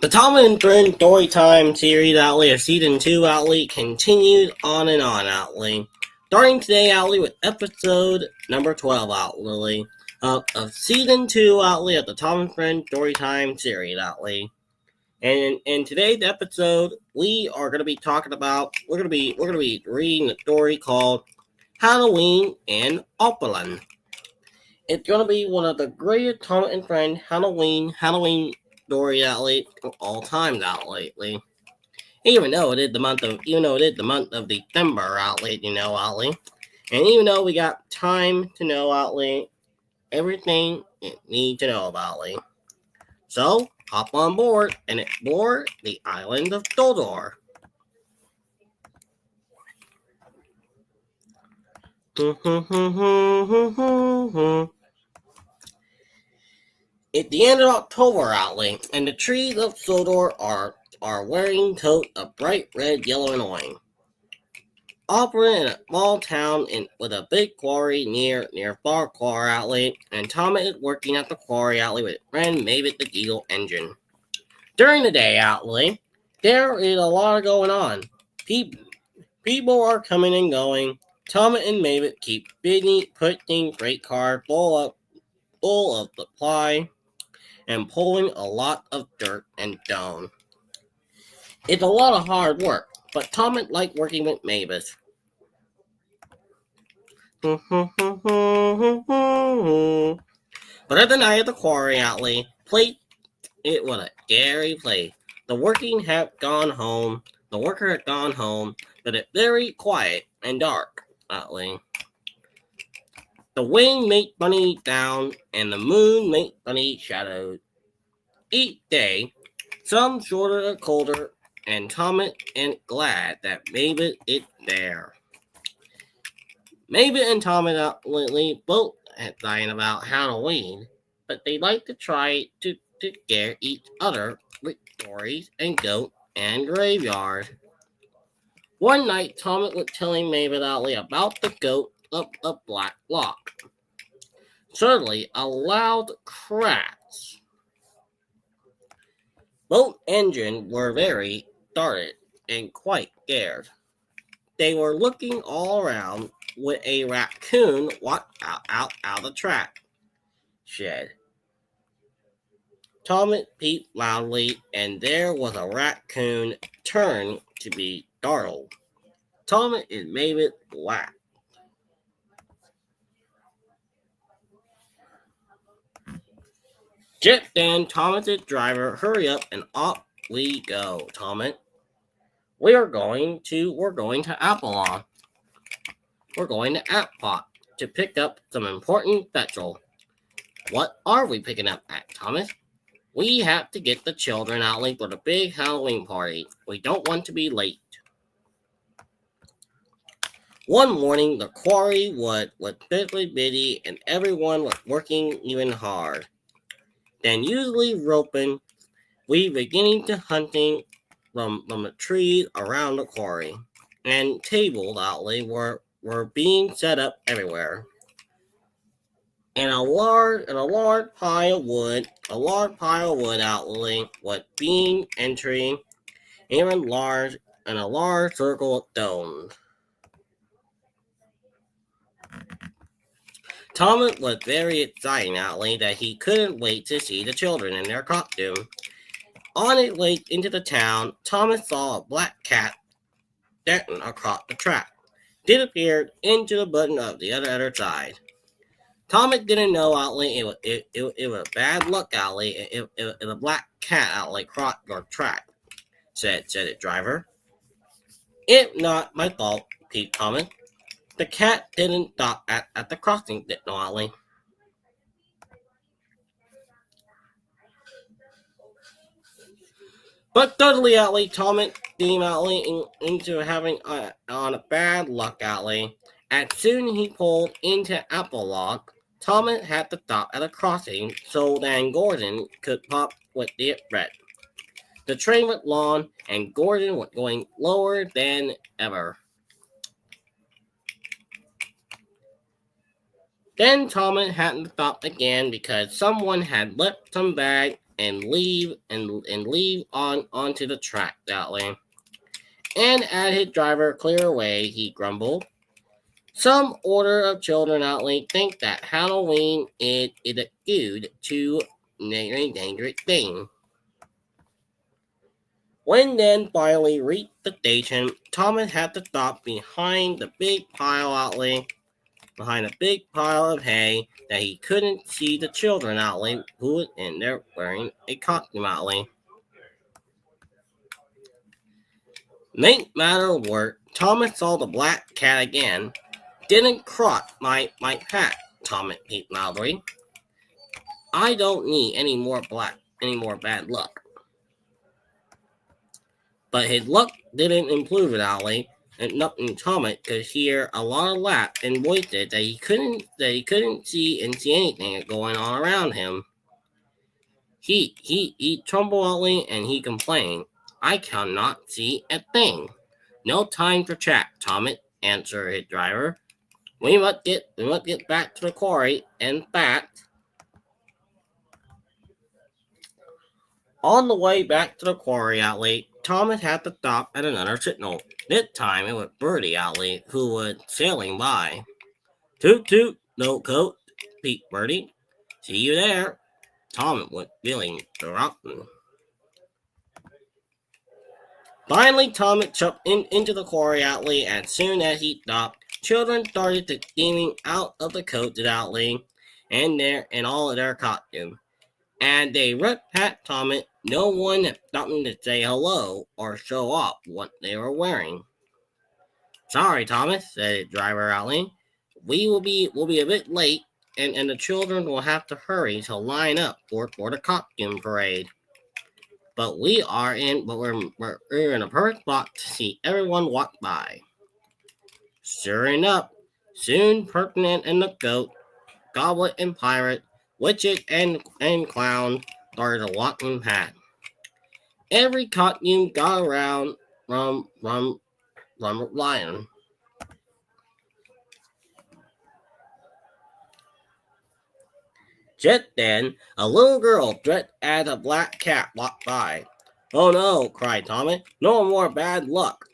The Tom and Friend Storytime series outlet of season 2 outlet continued on and on outlet. Starting today outlet with episode number 12 outlet of season 2 outlet of the Tom and Friend Storytime series outlet. And in today's episode, we are going to be talking about we're going to be reading a story called Halloween in Opalyn. It's going to be one of the greatest Tom and Friend Halloween story outlet of all time out lately. Even though it is the month of December outlet, outlet. And even though we got time to know outlet everything you need to know about outlet. So hop on board and explore the island of Dodor. It's the end of October outlet, and the trees of Sodor are wearing coats of bright red, yellow, and orange. Operating in a small town with a big quarry near Farquhar outlet, and Thomas is working at the quarry outlet with his friend Mavis the diesel engine. During the day outlet, there is a lot going on. People are coming and going. Thomas and Mavis keep pushing freight cars full of supply and pulling a lot of dirt and stone. It's a lot of hard work, but Thomas likes working with Mavis. But at the night at the quarry outlet, it was a scary place. The worker had gone home, but it's very quiet and dark outlet. The wind made funny sounds, and the moon made funny shadows. Each day, some shorter or colder, and Thomas is glad that Mavis is there. Mavis and Thomas lately both excited about Halloween, but they like to try to scare each other with stories and goat and graveyard. One night, Thomas was telling Mavis about the goat of a black lock. Suddenly, a loud crash. Both engines were very startled and quite scared. They were looking all around when a raccoon walked out of the track shed. Thomas peeped loudly, and there was a raccoon turned to be startled. Thomas and Mavis laughed. Just then, Thomas's driver hurried up, and off we go. Thomas, we're going to Apollon. We're going to Appot to pick up some important petrol. What are we picking up at, Thomas? We have to get the children out late for the big Halloween party. We don't want to be late. One morning, the quarry was particularly busy, and everyone was working even hard. Then, usually roping, we beginning to hunting from the trees around the quarry, and tables outly were being set up everywhere. And a large pile of wood outly was being entering even large in a large circle of stones. Thomas was very excited outly that he couldn't wait to see the children in their costume. On its way into the town, Thomas saw a black cat darting across the track, disappeared into the button of the other side. Thomas didn't know outly it was bad luck outly if a black cat outly crossed your track, said the driver. It's not my fault, peeped Thomas. The cat didn't stop at the crossing, didn't know outly. But suddenly outly, Thomas steamed outly into having on a bad luck outly. As soon as he pulled into Apple Lock, Thomas had to stop at a crossing so that Gordon could pop with the threat. The train went long, and Gordon was going lower than ever. Then Thomas had to stop again because someone had left some bag and leave on onto the track that way. And as his driver clear away, he grumbled. Some order of children outly think that Halloween is a good to dangerous thing. When then finally reached the station, Thomas had to stop behind the big pile outlay, behind a big pile of hay that he couldn't see the children outlay who was in there wearing a costume outlay. Make matter worse, Thomas saw the black cat again. Didn't cross my hat, Thomas peeped loudly. I don't need any more bad luck. But his luck didn't improve at Ollie, and nothing Thomas could hear a lot of laughs and voices that he couldn't see anything going on around him. He trembled Ollie and he complained, I cannot see a thing. No time for chat, Thomas, answered his driver. We must get back to the quarry. In fact, on the way back to the quarry outlet, Thomas had to stop at another signal. This time it was Birdie outlet who was sailing by. Toot toot, no coat, peeped Birdie. See you there. Thomas was feeling rotten. Finally, Thomas jumped into the quarry outlet. As soon as he stopped, children started to steaming out of the coated outlet and all of their costumes. And they ripped at Thomas. No one stopped to say hello or show off what they were wearing. Sorry, Thomas, said the driver outly. We'll be a bit late, and the children will have to hurry to line up for the costume parade. But we're in a perfect spot to see everyone walk by. Sure enough, soon Pertinent and the Goat, Goblet and Pirate, Witches and Clown started walking past. Every costume got around from Lion. Just then, a little girl dressed as a black cat walked by. Oh no, cried Thomas, no more bad luck.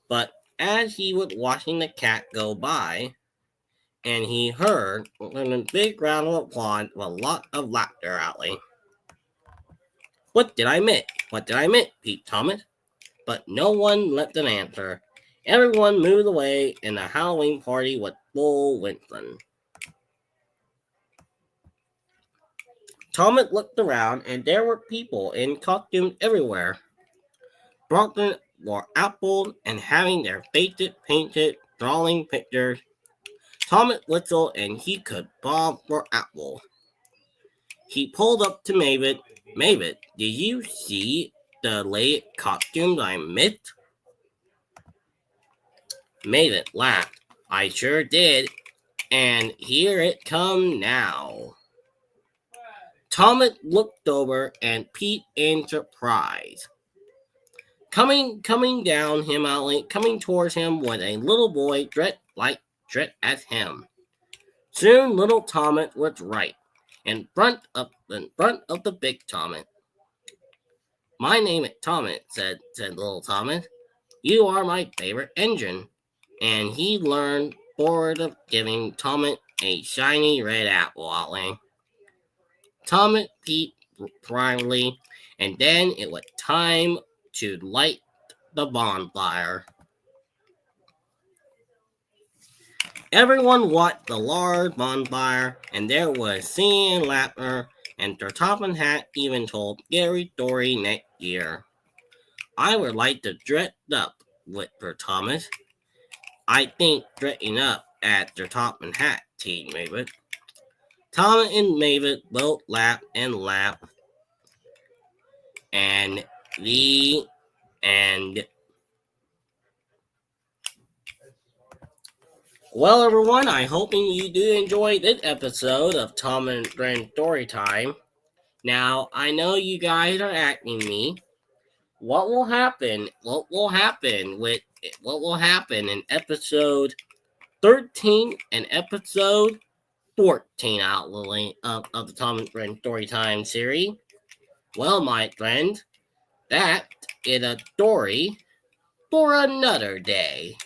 But as he was watching the cat go by, and he heard a big round of applause with a lot of laughter outly. What did I miss? Peeped Thomas. But no one left an answer. Everyone moved away, and the Halloween party was full Winston. Thomas looked around, and there were people in costumes everywhere. Broughton wore apples and having their faces painted, drawing pictures. Thomas whistled, and he could bob for apple. He pulled up to Mavis. Mavis, did you see the late costumes I missed? Mavis laughed. I sure did, and here it come now. Thomas looked over and peeped in surprise. Coming towards him was a little boy dressed as him. Soon little Thomas was right in front of the big Thomas. My name is Thomas, said little Thomas. You are my favorite engine. And he learned forward of giving Thomas a shiny red apple outlay. Thomas peeped proudly, and then it was time to light the bonfire. Everyone watched the large bonfire, and there was singing and laughter, and Sir Topham Hatt even told Gary story next year. I would like to dress up with Sir Thomas. I think dressing up as Sir Topham Hatt, teased Mavis. Thomas and Mavis both laughed and laughed. And the end. Well, everyone, I hope you do enjoy this episode of Tom and Brand Storytime. Now, I know you guys are asking me, what will happen? What will happen in episode 13 and episode 14 of the Tom and Brand Storytime series? Well, my friend, that is a story for another day.